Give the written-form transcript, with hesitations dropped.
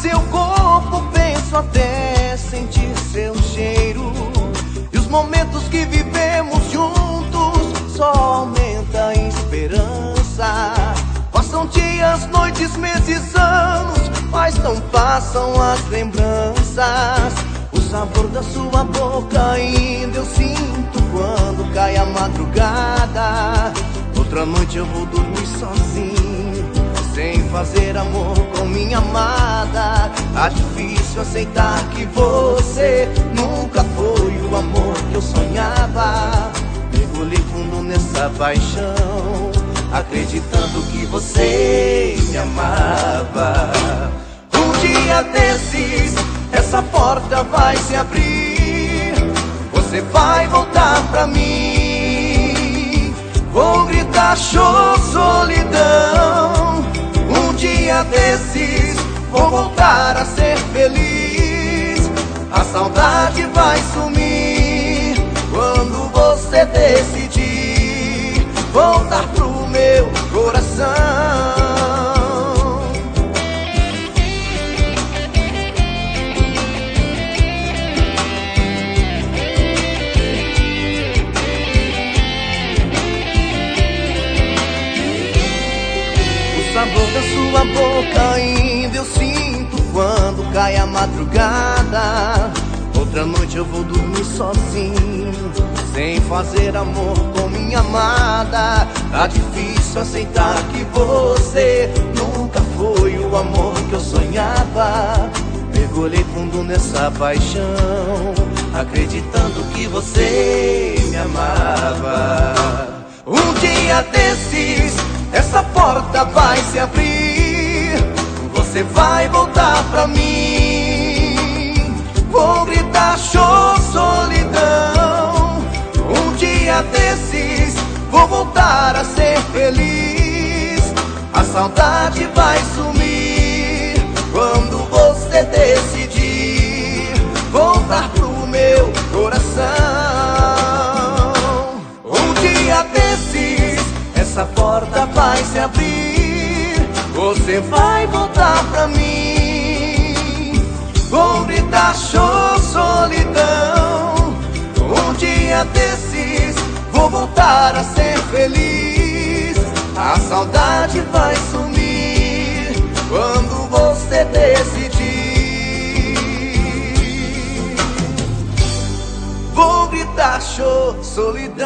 seu corpo, penso até sentir seu cheiro. E os momentos que vivemos juntos só aumenta a esperança. Passam dias, noites, meses, anos, mas não passam as lembranças. O sabor da sua boca ainda eu sinto quando cai a madrugada. Outra noite eu vou dormir sozinho, sem fazer amor com minha amada. Tá difícil aceitar que você nunca foi o amor que eu sonhava. Mergulhei fundo nessa paixão, acreditando que você me amava. Um dia desses, essa porta vai se abrir, você vai voltar pra mim. Vou gritar, show, solidão. Um dia desses, vou voltar a ser feliz. A saudade vai sumir quando você decidir voltar pro meu coração. O sabor da sua boca ainda eu sinto quando cai a madrugada. Outra noite eu vou dormir sozinho, sem fazer amor com minha amada. Tá difícil aceitar que você nunca foi o amor que eu sonhava. Mergulhei fundo nessa paixão, acreditando que você me amava. Um dia desses, essa porta vai se abrir, você vai voltar pra mim. Vou gritar, show, solidão. Um dia desses, vou voltar a ser feliz. A saudade vai sumir quando você decidir voltar pro meu coração. Um dia desses, essa porta vai se abrir, você vai voltar pra mim. Vou gritar, show, solidão. Um dia desses, vou voltar a ser feliz. A saudade vai sumir quando você decidir. Vou gritar, show, solidão.